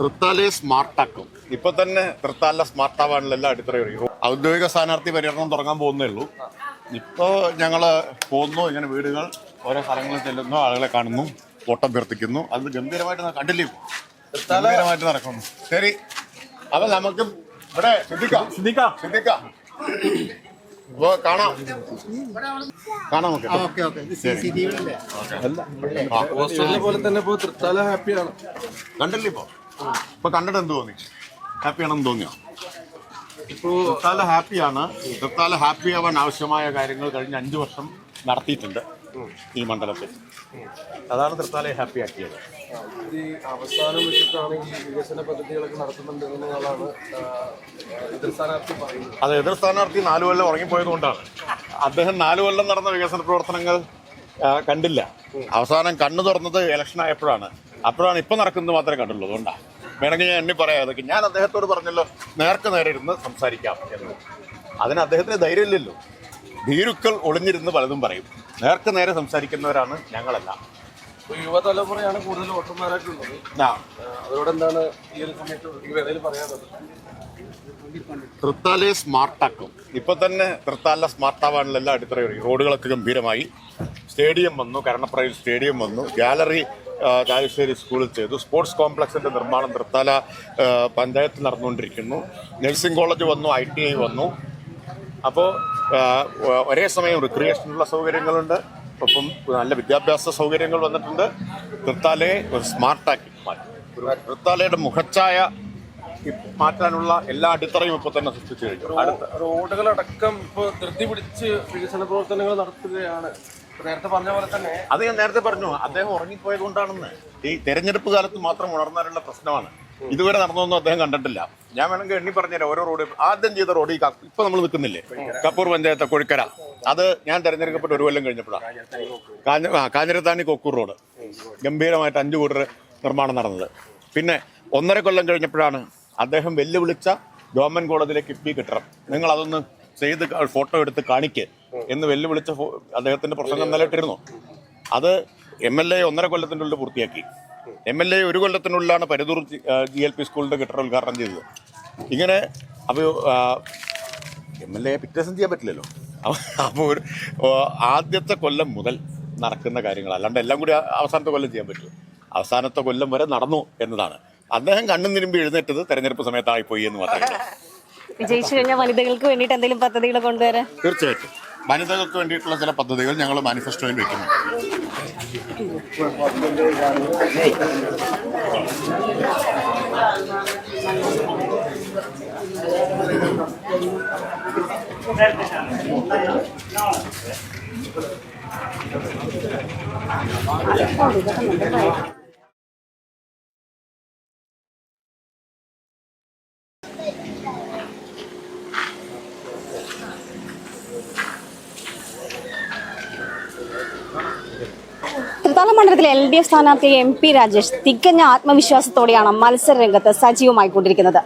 തൃത്താലയെ സ്മാർട്ടാക്കും. ഇപ്പൊ തന്നെ തൃത്താല സ്മാർട്ട് ആവാനുള്ള എല്ലാ അടിത്തറയും ഔദ്യോഗിക സ്ഥാനാർത്ഥി പര്യടനം തുടങ്ങാൻ പോകുന്നേ ഉള്ളൂ. ഇപ്പോ ഞങ്ങള് പോകുന്നു, ഇങ്ങനെ വീടുകൾ ഓരോ സ്ഥലങ്ങളിൽ ചെല്ലുന്നു, ആളുകളെ കാണുന്നു, വോട്ട് അഭ്യർത്ഥിക്കുന്നു. അത് ഗംഭീരമായിട്ട് കണ്ടില്ലേ, ഗംഭീരമായിട്ട് നടക്കുന്നു. ശരി, അപ്പൊ നമുക്ക് ഇവിടെ ശ്രദ്ധിക്കാം. കാണാം കണ്ടല്ലേ ഇപ്പൊ കണ്ടിട്ട് എന്ത് തോന്നി? ഹാപ്പിയാണെന്ന് തോന്നിയോ? തൃത്താല ഹാപ്പിയാണ്. തൃത്താല ഹാപ്പി ആവാൻ ആവശ്യമായ കാര്യങ്ങൾ കഴിഞ്ഞ 5 വർഷം നടത്തിയിട്ടുണ്ട് ഈ മണ്ഡലത്തിൽ. അതാണ് തൃത്താലയെ ഹാപ്പി ആക്കിയത്. അവസാനം വെച്ചിട്ടാണ് ഈ വികസന പദ്ധതികളൊക്കെ നടത്തുന്നുണ്ട് എന്നുള്ളതാണ് എതിർ സ്ഥാനാർത്ഥി പറയുന്നത്. അത് എതിർ സ്ഥാനാർത്ഥി 4 കൊല്ലം ഉറങ്ങിപ്പോയത് കൊണ്ടാണ്. അദ്ദേഹം 4 കൊല്ലം നടന്ന വികസന പ്രവർത്തനങ്ങൾ കണ്ടില്ല. അവസാനം കണ്ണു തുറന്നത് ഇലക്ഷൻ ആയപ്പോഴാണ്. അപ്പോഴാണ് ഇപ്പൊ നടക്കുന്നത് മാത്രമേ കണ്ടുള്ളൂ. അതുകൊണ്ടാണ് വേണമെങ്കിൽ ഞാൻ എണ്ണി പറയാതെ. ഞാൻ അദ്ദേഹത്തോട് പറഞ്ഞല്ലോ നേർക്ക് നേരെ ഇരുന്ന് സംസാരിക്കാം എന്ന്. അതിന് അദ്ദേഹത്തിന് ധൈര്യമില്ലല്ലോ. ഭീരുക്കൾ ഒളിഞ്ഞിരുന്ന് പലതും പറയും. നേർക്ക് നേരെ സംസാരിക്കുന്നവരാണ് ഞങ്ങളെല്ലാം. യുവതലമുറയാണ് കൂടുതൽ വോട്ടർമാരായിട്ടുള്ളത്. അവരോട് എന്താണ് ഈ ഒരു സമയത്ത് ഈ വേളയിൽ പറയാനുള്ളത്? തൃത്താലയെ സ്മാർട്ടാക്കും. ഇപ്പൊ തന്നെ തൃത്താല സ്മാർട്ട് ആവാനുള്ള എല്ലാ അടിത്തറയും റോഡുകളൊക്കെ ഗംഭീരമായി. സ്റ്റേഡിയം വന്നു, കരണപ്രയിൽ സ്റ്റേഡിയം വന്നു. ഗാലറി കാരശ്ശേരി സ്കൂളിൽ ചെയ്തു. സ്പോർട്സ് കോംപ്ലക്സിന്റെ നിർമ്മാണം തൃത്താല പഞ്ചായത്തിൽ നടന്നുകൊണ്ടിരിക്കുന്നു. നഴ്സിംഗ് കോളേജ് വന്നു, ITI വന്നു. അപ്പോൾ ഒരേ സമയം റിക്രിയേഷനുള്ള സൗകര്യങ്ങളുണ്ട്, ഒപ്പം നല്ല വിദ്യാഭ്യാസ സൗകര്യങ്ങൾ വന്നിട്ടുണ്ട്. തൃത്താലയെ ഒരു സ്മാർട്ടാക്കി മാറ്റി. തൃത്താലയുടെ മുഖച്ഛായ മാറ്റാനുള്ള എല്ലാ അടിത്തറയും ഇപ്പോൾ തന്നെ സൃഷ്ടിച്ചു കഴിഞ്ഞു. റോഡുകളടക്കം ഇപ്പോൾ ധൃതി പിടിച്ച് വികസന പ്രവർത്തനങ്ങൾ നടത്തുകയാണ്. നേരത്തെ പറഞ്ഞ പോലെ തന്നെ അത് ഞാൻ നേരത്തെ പറഞ്ഞു, അദ്ദേഹം ഉറങ്ങിപ്പോയത് കൊണ്ടാണെന്ന്. ഈ തെരഞ്ഞെടുപ്പ് കാലത്ത് മാത്രം ഉണർന്നാലുള്ള പ്രശ്നമാണ്. ഇതുവരെ നടന്നൊന്നും അദ്ദേഹം കണ്ടിട്ടില്ല. ഞാൻ വേണമെങ്കിൽ എണ്ണി പറഞ്ഞുതരാം. ഓരോ റോഡ് ആദ്യം ചെയ്ത റോഡ് ഇപ്പൊ നമ്മൾ നിൽക്കുന്നില്ലേ, കപ്പൂർ പഞ്ചായത്ത് കൊഴുക്കര, അത് ഞാൻ തെരഞ്ഞെടുക്കപ്പെട്ട് 1 കൊല്ലം കഴിഞ്ഞപ്പോഴാണ്. കാഞ്ഞിരത്താണി കൊക്കൂർ റോഡ് ഗംഭീരമായിട്ട് 5 കോടി നിർമ്മാണം നടന്നത്. പിന്നെ 1.5 കൊല്ലം കഴിഞ്ഞപ്പോഴാണ് അദ്ദേഹം വെല്ലുവിളിച്ച ഗവൺമെന്റ് കോളേജിലെ കിഫ്ബി കെട്ടിടം, നിങ്ങൾ അതൊന്ന് ചെയ്ത് ഫോട്ടോ എടുത്ത് കാണിക്ക് എന്ന് വെല്ലുവിളിച്ച അദ്ദേഹത്തിന്റെ പ്രസംഗം നിലയിട്ടിരുന്നു. അത് MLA 1.5 കൊല്ലത്തിൻ്റെ ഉള്ളിൽ പൂർത്തിയാക്കി. MLA 1 കൊല്ലത്തിനുള്ളിലാണ് പരുതൂർ GLP സ്കൂളിന്റെ കെട്ടിടം ഉദ്ഘാടനം ചെയ്തത്. ഇങ്ങനെ അപ്പോൾ MLA പിറ്റേ ദിവസം ചെയ്യാൻ പറ്റില്ലല്ലോ. അപ്പോൾ ആദ്യത്തെ കൊല്ലം മുതൽ നടക്കുന്ന കാര്യങ്ങൾ, അല്ലാണ്ട് എല്ലാം കൂടി അവസാനത്തെ കൊല്ലം ചെയ്യാൻ പറ്റുമോ? അവസാനത്തെ കൊല്ലം വരെ നടന്നു എന്നതാണ്. അദ്ദേഹം കണ്ണും തിരുമ്പി എഴുന്നേറ്റത് തെരഞ്ഞെടുപ്പ് സമയത്തായി പോയി എന്ന് മാത്രമേ. വിജയിച്ചു കഴിഞ്ഞാൽ വനിതകൾക്ക് വേണ്ടിയിട്ട് എന്തെങ്കിലും പദ്ധതികൾ കൊണ്ടുവരാൻ? തീർച്ചയായിട്ടും വനിതകൾക്ക് വേണ്ടിയിട്ടുള്ള ചില പദ്ധതികൾ ഞങ്ങൾ മാനിഫെസ്റ്റോയിൽ വെക്കുന്നു. തൃത്താല മണ്ഡലത്തിലെ LDF സ്ഥാനാർത്ഥി MP രാജേഷ് തികഞ്ഞ ആത്മവിശ്വാസത്തോടെയാണ് മത്സര രംഗത്ത് സജീവമായിക്കൊണ്ടിരിക്കുന്നത്.